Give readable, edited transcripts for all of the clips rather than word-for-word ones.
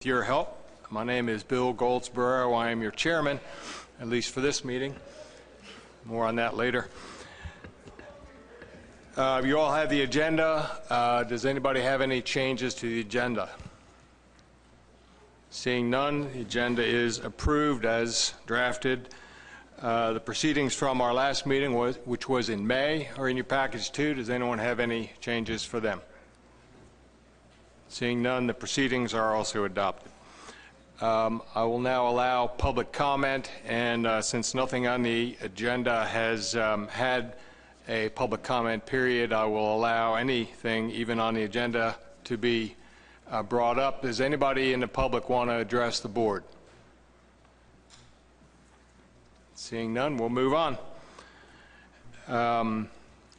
With your help, my name is Bill Goldsboro. I am your chairman, at least for this meeting. More on that later. You all have the agenda. Does anybody have any changes to the agenda? Seeing none, the agenda is approved as drafted. The proceedings from our last meeting, which was in May, are in your package too. Does anyone have any changes for them? Seeing none, the proceedings are also adopted. I will now allow public comment, and since nothing on the agenda has had a public comment period, I will allow anything, even on the agenda, to be brought up. Does anybody in the public want to address the board? Seeing none, we'll move on.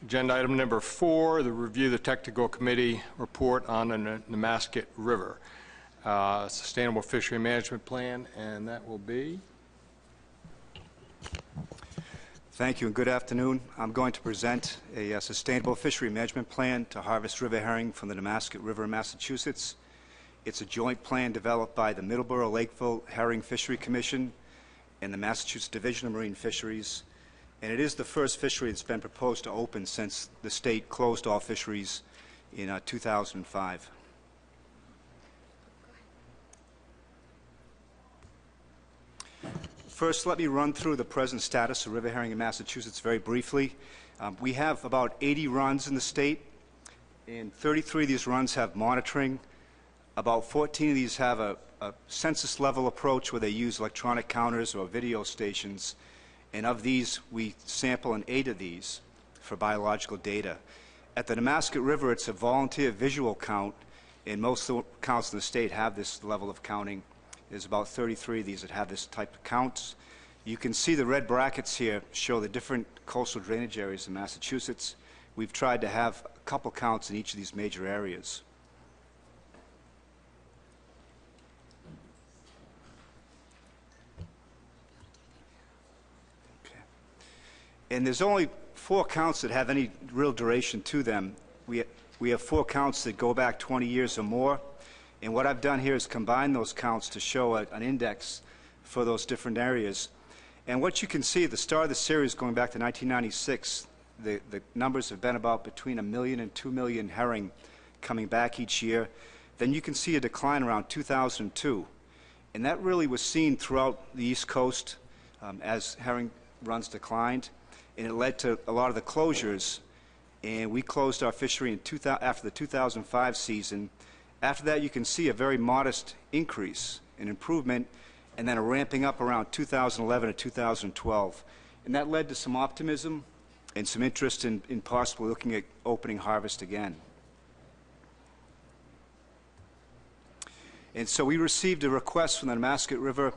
Agenda item number 4, the review of the technical committee report on the Nemasket River Sustainable Fishery Management Plan, and that will be. Thank you and good afternoon. I'm going to present a Sustainable Fishery Management Plan to harvest river herring from the Nemasket River in Massachusetts. It's a joint plan developed by the Middleborough-Lakeville Herring Fishery Commission and the Massachusetts Division of Marine Fisheries. And it is the first fishery that's been proposed to open since the state closed all fisheries in 2005. First, let me run through the present status of river herring in Massachusetts very briefly. We have about 80 runs in the state, and 33 of these runs have monitoring. About 14 of these have a census level approach where they use electronic counters or video stations. And of these, we sample in 8 of these for biological data. At the Nemasket River, it's a volunteer visual count, and most of the counts in the state have this level of counting. There's about 33 of these that have this type of counts. You can see the red brackets here show the different coastal drainage areas in Massachusetts. We've tried to have a couple counts in each of these major areas. And there's only 4 counts that have any real duration to them. We have 4 counts that go back 20 years or more. And what I've done here is combine those counts to show an index for those different areas. And what you can see at the start of the series going back to 1996, the numbers have been about between 1 million and 2 million herring coming back each year. Then you can see a decline around 2002. And that really was seen throughout the East Coast as herring runs declined. And it led to a lot of the closures, and we closed our fishery after the 2005 season. After that, you can see a very modest increase, an improvement, and then a ramping up around 2011 to 2012. And that led to some optimism and some interest in possibly looking at opening harvest again. And so we received a request from the Nemasket River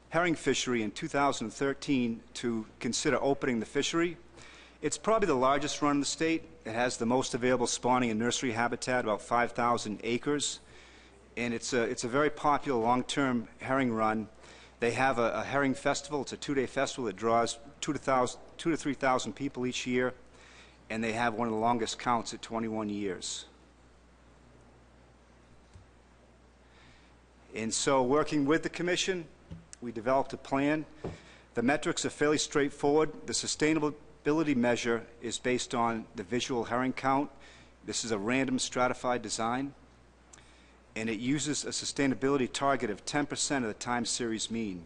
Herring Fishery in 2013 to consider opening the fishery. It's probably the largest run in the state. It has the most available spawning and nursery habitat, about 5,000 acres. And it's a very popular long-term herring run. They have a herring festival. It's a 2-day festival that draws 2,000 to 3,000 people each year. And they have one of the longest counts at 21 years. And so working with the commission, we developed a plan. The metrics are fairly straightforward. The sustainability measure is based on the visual herring count. This is a random stratified design, and it uses a sustainability target of 10% of the time series mean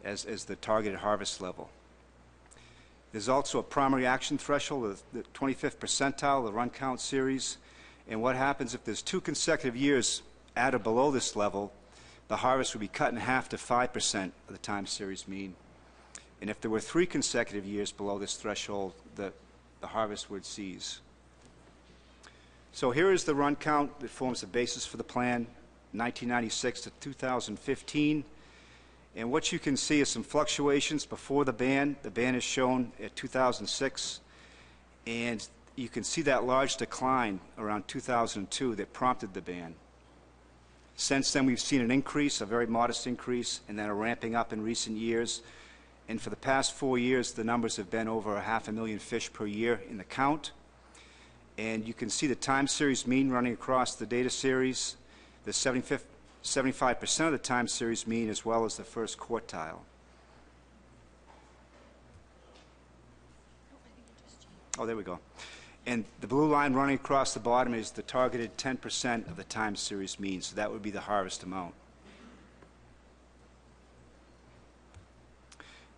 as the targeted harvest level. There's also a primary action threshold of the 25th percentile, the run count series, and what happens if there's 2 consecutive years at or below this level, the harvest would be cut in half to 5% of the time series mean. And if there were 3 consecutive years below this threshold, the harvest would cease. So here is the run count that forms the basis for the plan, 1996 to 2015. And what you can see is some fluctuations before the ban. The ban is shown at 2006. And you can see that large decline around 2002 that prompted the ban. Since then, we've seen an increase, a very modest increase, and then a ramping up in recent years. And for the past 4 years, the numbers have been over 500,000 fish per year in the count. And you can see the time series mean running across the data series. The 75th 75% of the time series mean, as well as the first quartile. Oh, there we go. And the blue line running across the bottom is the targeted 10% of the time series mean, so that would be the harvest amount.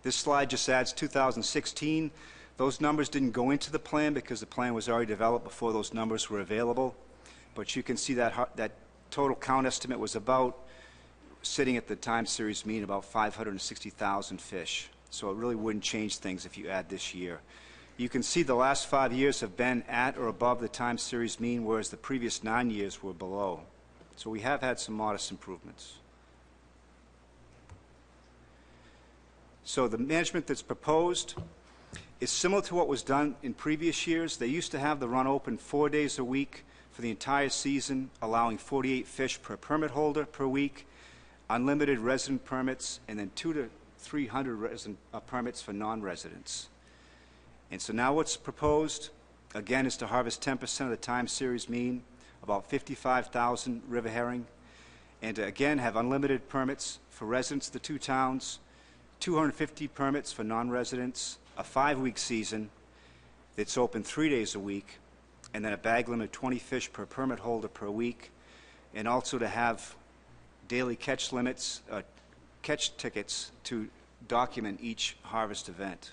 This slide just adds 2016. Those numbers didn't go into the plan because the plan was already developed before those numbers were available. But you can see that that total count estimate was about, sitting at the time series mean, about 560,000 fish. So it really wouldn't change things if you add this year. You can see the last 5 years have been at or above the time series mean, whereas the previous 9 years were below. So we have had some modest improvements. So the management that's proposed is similar to what was done in previous years. They used to have the run open 4 days a week for the entire season, allowing 48 fish per permit holder per week, unlimited resident permits, and then 200 to 300 resident permits for non-residents. And so now what's proposed, again, is to harvest 10% of the time series mean, about 55,000 river herring, and to, again, have unlimited permits for residents of the two towns, 250 permits for non-residents, a 5-week season that's open 3 days a week, and then a bag limit of 20 fish per permit holder per week, and also to have daily catch limits, catch tickets to document each harvest event.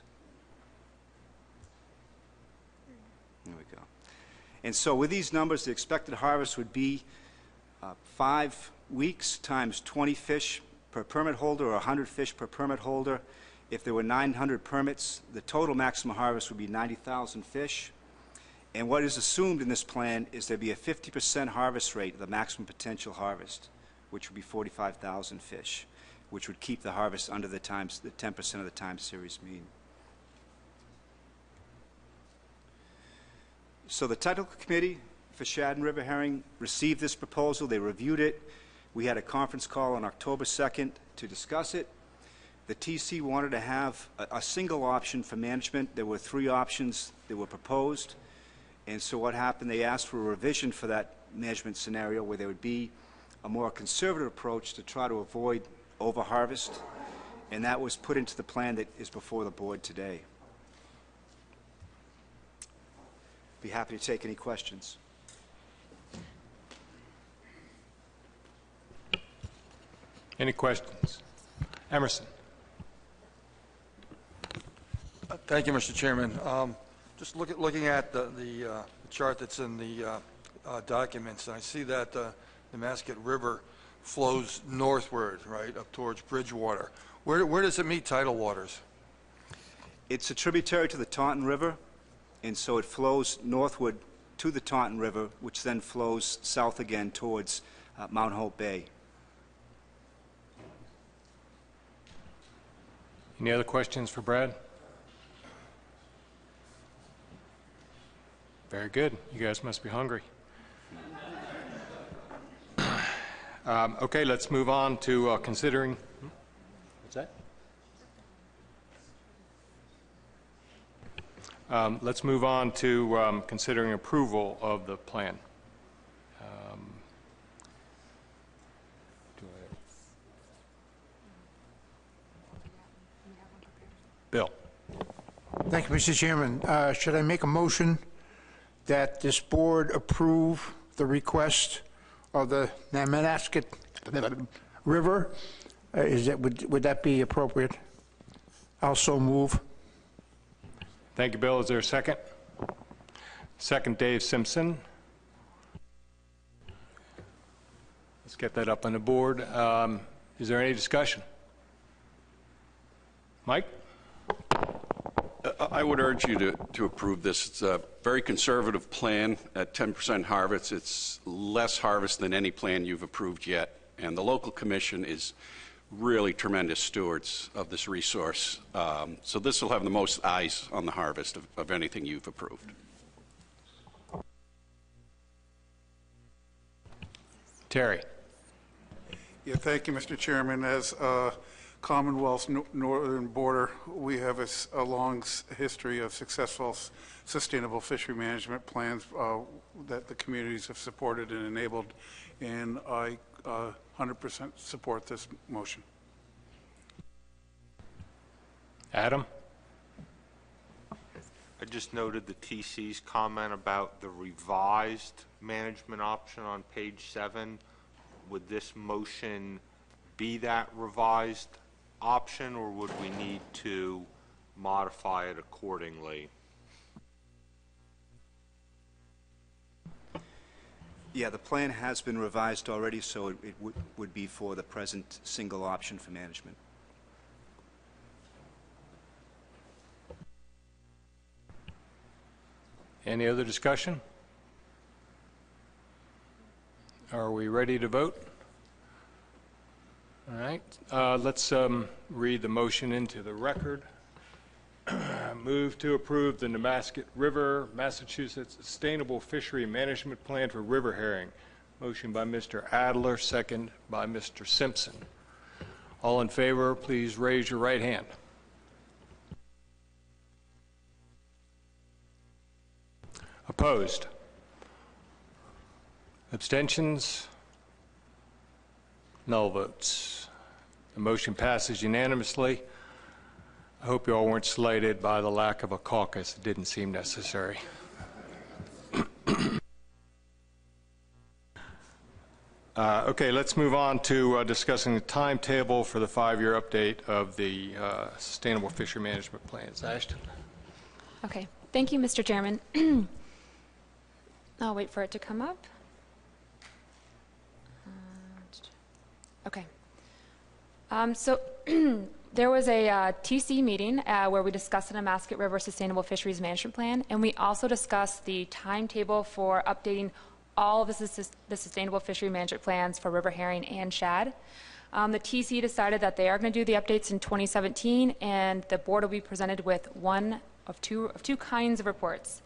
There we go. And so with these numbers, the expected harvest would be 5 weeks times 20 fish per permit holder, or 100 fish per permit holder. If there were 900 permits, the total maximum harvest would be 90,000 fish. And what is assumed in this plan is there'd be a 50% harvest rate of the maximum potential harvest, which would be 45,000 fish, which would keep the harvest under the 10% of the time series mean. So the technical committee for shad and river herring received this proposal. They reviewed it. We had a conference call on October 2nd to discuss it. The TC wanted to have a single option for management. There were 3 options that were proposed. And so what happened, they asked for a revision for that management scenario where there would be a more conservative approach to try to avoid overharvest. And that was put into the plan that is before the board today. Be happy to take any questions. Any questions? Emerson. Thank you, Mr. Chairman. Just looking at the chart that's in the documents, I see that the Nemasket River flows northward, right, up towards Bridgewater. Where does it meet tidal waters? It's a tributary to the Taunton River, and so it flows northward to the Taunton River, which then flows south again towards Mount Hope Bay. Any other questions for Brad? Very good. You guys must be hungry. Okay, let's move on to considering. What's that? Let's move on to considering approval of the plan. Bill. Thank you, Mr. Chairman. Should I make a motion that this board approve the request of the Nemasket River? Would that be appropriate? Also move. Thank you, Bill. Is there a second? Second, Dave Simpson. Let's get that up on the board. Is there any discussion? Mike? I would urge you to approve this. It's a very conservative plan at 10% harvest. It's less harvest than any plan you've approved yet. And the local commission is really tremendous stewards of this resource. So this will have the most eyes on the harvest of anything you've approved. Terry. Yeah, thank you, Mr. Chairman. As Commonwealth's northern border, we have a long history of successful sustainable fishery management plans that the communities have supported and enabled. And I 100% support this motion. Adam? I just noted the TC's comment about the revised management option on page 7. Would this motion be that revised option, or would we need to modify it accordingly? Yeah, the plan has been revised already, so it would be for the present single option for management. Any other discussion? Are we ready to vote? All right. Let's read the motion into the record. Move to approve the Nemasket River, Massachusetts Sustainable Fishery Management Plan for river herring. Motion by Mr. Adler, second by Mr. Simpson. All in favor, please raise your right hand. Opposed? Abstentions? Null votes. The motion passes unanimously. I hope you all weren't slighted by the lack of a caucus. It didn't seem necessary. Okay, let's move on to discussing the timetable for the 5-year update of the Sustainable Fishery Management Plans. Ashton? Okay, thank you, Mr. Chairman. I'll wait for it to come up. Okay. So there was a TC meeting where we discussed the Nemasket River Sustainable Fisheries Management Plan, and we also discussed the timetable for updating all of the Sustainable Fishery Management Plans for river herring and shad. The TC decided that they are going to do the updates in 2017, and the board will be presented with one of two kinds of reports.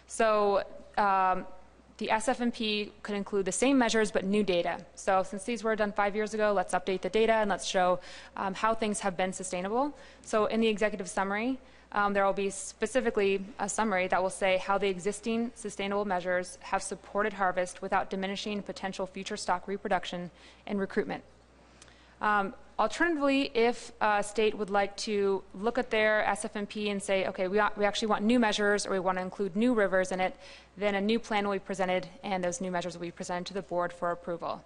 So the SFMP could include the same measures but new data. So since these were done 5 years ago, let's update the data and let's show how things have been sustainable. So in the executive summary, there will be specifically a summary that will say how the existing sustainable measures have supported harvest without diminishing potential future stock reproduction and recruitment. Alternatively, if a state would like to look at their SFMP and say, okay, we actually want new measures, or we want to include new rivers in it, then a new plan will be presented, and those new measures will be presented to the board for approval.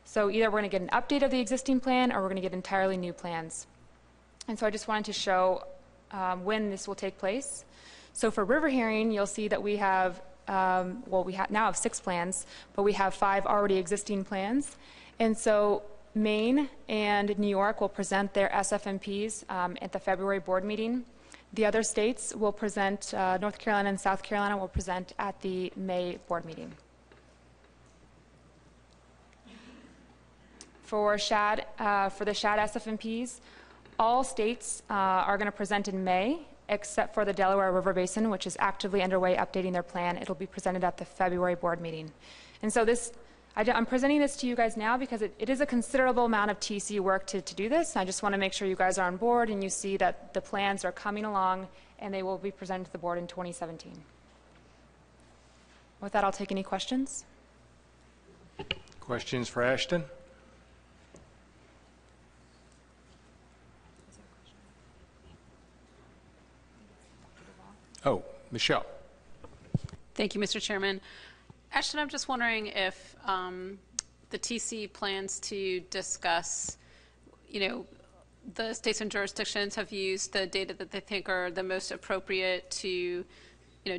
So either we're going to get an update of the existing plan, or we're going to get entirely new plans. And so I just wanted to show when this will take place. So for river herring, you'll see that we have, we now have 6 plans, but we have 5 already existing plans. And so Maine and New York will present their SFMPs at the February board meeting. The other states will present, North Carolina and South Carolina will present at the May board meeting. For shad, for the shad SFMPs, all states are going to present in May, except for the Delaware River Basin, which is actively underway updating their plan. It'll be presented at the February board meeting. And so this, I'm presenting this to you guys now because it is a considerable amount of TC work to do this. I just want to make sure you guys are on board and you see that the plans are coming along and they will be presented to the board in 2017. With that, I'll take any questions. Questions for Ashton? Oh, Michelle. Thank you, Mr. Chairman. Ashton, I'm just wondering if the TC plans to discuss, the states and jurisdictions have used the data that they think are the most appropriate to,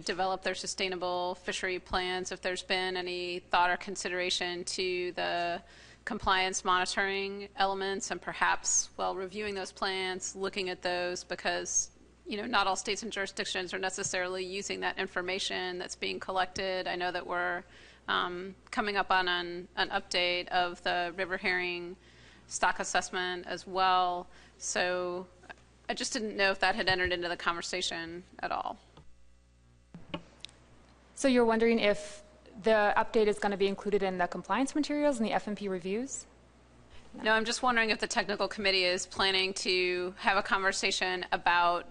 develop their sustainable fishery plans, if there's been any thought or consideration to the compliance monitoring elements, and perhaps while reviewing those plans, looking at those, because not all states and jurisdictions are necessarily using that information that's being collected. I know that we're coming up on an update of the river herring stock assessment as well. So I just didn't know if that had entered into the conversation at all. So you're wondering if the update is going to be included in the compliance materials and the FMP reviews? No, I'm just wondering if the technical committee is planning to have a conversation about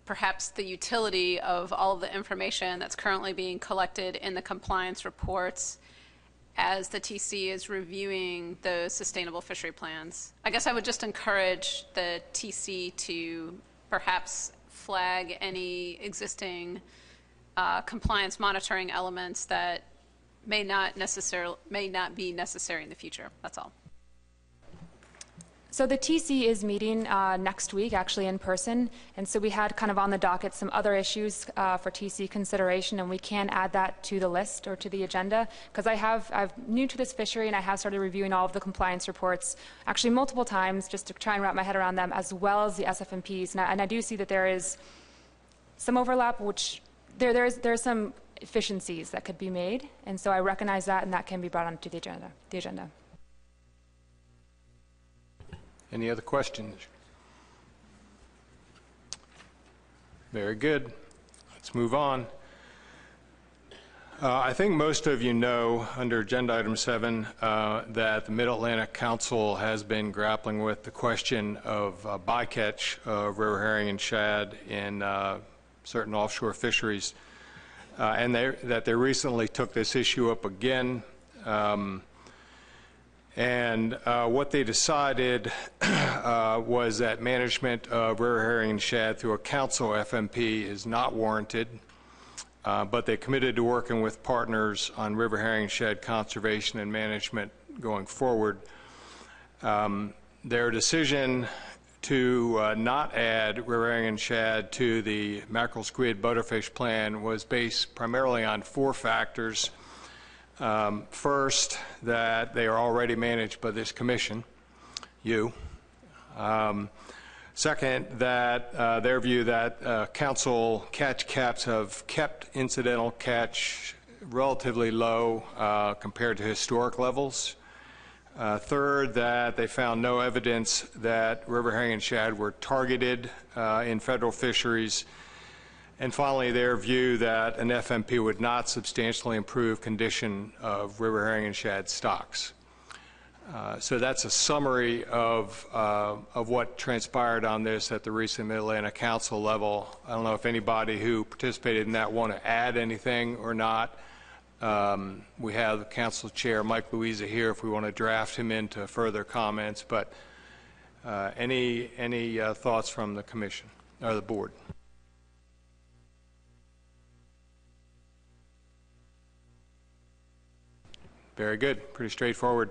perhaps the utility of all of the information that's currently being collected in the compliance reports as the TC is reviewing the sustainable fishery plans. I guess I would just encourage the TC to perhaps flag any existing compliance monitoring elements that may not be necessary in the future. That's all. So the TC is meeting next week, actually in person, and so we had kind of on the docket some other issues for TC consideration, and we can add that to the list or to the agenda, because I'm new to this fishery, and I have started reviewing all of the compliance reports, actually multiple times, just to try and wrap my head around them, as well as the SFMPs, and I do see that there is some overlap, which there's some efficiencies that could be made, and so I recognize that, and that can be brought onto the agenda. Any other questions? Very good. Let's move on. I think most of you know, under Agenda Item 7, that the Mid-Atlantic Council has been grappling with the question of bycatch of river herring and shad in certain offshore fisheries, and that they recently took this issue up again. And what they decided was that management of river herring and shad through a council FMP is not warranted, but they committed to working with partners on river herring and shad conservation and management going forward. Their decision to not add river herring and shad to the mackerel, squid, butterfish plan was based primarily on 4 factors. First, that they are already managed by this commission, you. Second, that their view that council catch caps have kept incidental catch relatively low compared to historic levels. Third, that they found no evidence that river herring and shad were targeted in federal fisheries. And finally, their view that an FMP would not substantially improve condition of river herring and shad stocks. So that's a summary of what transpired on this at the recent Mid-Atlantic Council level. I don't know if anybody who participated in that want to add anything or not. We have the Council Chair, Mike Louisa, here if we want to draft him into further comments. But any thoughts from the Commission or the Board? Very good. Pretty straightforward.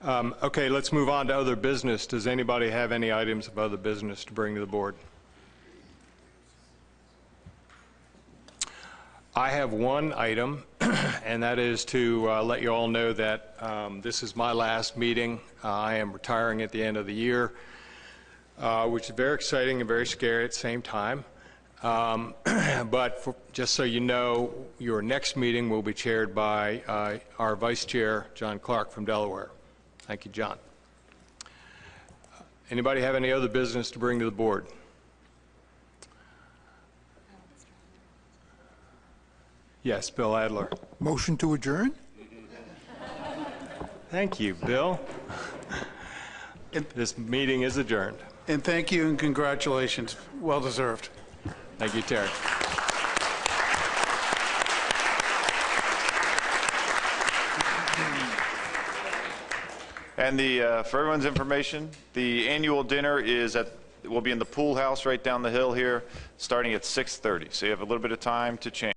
Okay, let's move on to other business. Does anybody have any items of other business to bring to the board? I have one item, and that is to let you all know that this is my last meeting. I am retiring at the end of the year, which is very exciting and very scary at the same time. But just so you know, your next meeting will be chaired by our Vice Chair, John Clark from Delaware. Thank you, John. Anybody have any other business to bring to the board? Yes, Bill Adler. Motion to adjourn? Thank you, Bill. This meeting is adjourned. And thank you and congratulations. Well deserved. Thank you, Terry. And for everyone's information, the annual dinner will be in the pool house right down the hill here, starting at 6:30. So you have a little bit of time to change.